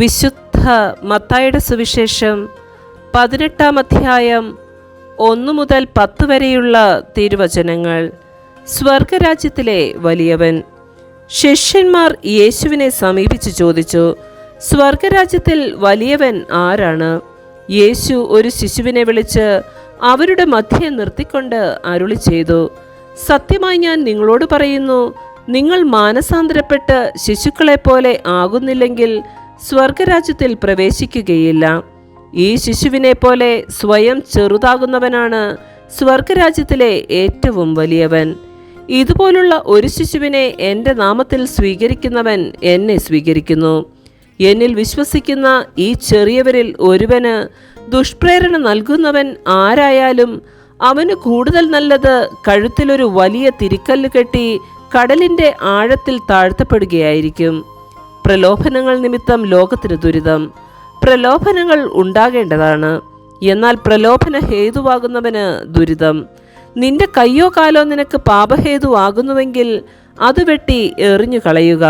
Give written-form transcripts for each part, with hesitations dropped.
വിശുദ്ധ മത്തായിയുടെ സുവിശേഷം 18-ാം അധ്യായം 1 മുതൽ 10 വരെയുള്ള തിരുവചനങ്ങൾ. സ്വർഗരാജ്യത്തിലെ വലിയവൻ. ശിഷ്യന്മാർ യേശുവിനെ സമീപിച്ച് ചോദിച്ചു, സ്വർഗരാജ്യത്തിൽ വലിയവൻ ആരാണ്? യേശു ഒരു ശിശുവിനെ വിളിച്ച് അവരുടെ മധ്യേ നിർത്തിക്കൊണ്ട് അരുളി ചെയ്തു, സത്യമായി ഞാൻ നിങ്ങളോട് പറയുന്നു, നിങ്ങൾ മാനസാന്തരപ്പെട്ട് ശിശുക്കളെപ്പോലെ ആകുന്നില്ലെങ്കിൽ സ്വർഗരാജ്യത്തിൽ പ്രവേശിക്കുകയില്ല. ഈ ശിശുവിനെ പോലെ സ്വയം ചെറുതാകുന്നവനാണ് സ്വർഗരാജ്യത്തിലെ ഏറ്റവും വലിയവൻ. ഇതുപോലുള്ള ഒരു ശിശുവിനെ എൻ്റെ നാമത്തിൽ സ്വീകരിക്കുന്നവൻ എന്നെ സ്വീകരിക്കുന്നു. എന്നിൽ വിശ്വസിക്കുന്ന ഈ ചെറിയവരിൽ ഒരുവന് ദുഷ്പ്രേരണ നൽകുന്നവൻ ആരായാലും അവന് കൂടുതൽ നല്ലത് കഴുത്തിലൊരു വലിയ തിരിക്കല്ല് കെട്ടി കടലിൻ്റെ ആഴത്തിൽ താഴ്ത്തപ്പെടുകയായിരിക്കും. പ്രലോഭനങ്ങൾ നിമിത്തം ലോകത്തിന് ദുരിതം. പ്രലോഭനങ്ങൾ ഉണ്ടാകേണ്ടതാണ്, എന്നാൽ പ്രലോഭന ഹേതുവാകുന്നവന് ദുരിതം. നിന്റെ കയ്യോ കാലോ നിനക്ക് പാപഹേതുവാകുന്നുവെങ്കിൽ അത് വെട്ടി എറിഞ്ഞു കളയുക.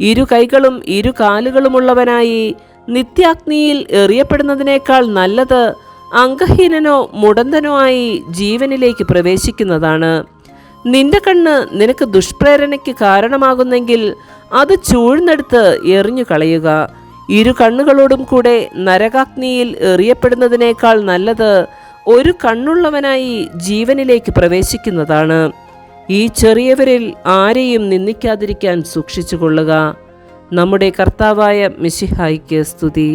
2 കൈകളും 2 കാലുകളുമുള്ളവനായി നിത്യാഗ്നിയിൽ എറിയപ്പെടുന്നതിനേക്കാൾ നല്ലത് അംഗഹീനനോ മുടന്തനോ ആയി ജീവനിലേക്ക് പ്രവേശിക്കുന്നതാണ്. നിന്റെ കണ്ണ് നിനക്ക് ദുഷ്പ്രേരണയ്ക്ക് കാരണമാകുന്നെങ്കിൽ അത് ചൂഴ്ന്നെടുത്ത് എറിഞ്ഞു കളയുക. 2 കണ്ണുകളോടും കൂടെ നരകാഗ്നിയിൽ എറിയപ്പെടുന്നതിനേക്കാൾ നല്ലത് ഒരു കണ്ണുള്ളവനായി ജീവനിലേക്ക് പ്രവേശിക്കുന്നതാണ്. ഈ ചെറിയവരിൽ ആരെയും നിന്ദിക്കാതിരിക്കാൻ സൂക്ഷിച്ചുകൊള്ളുക. നമ്മുടെ കർത്താവായ മിശിഹായിക്ക് സ്തുതി.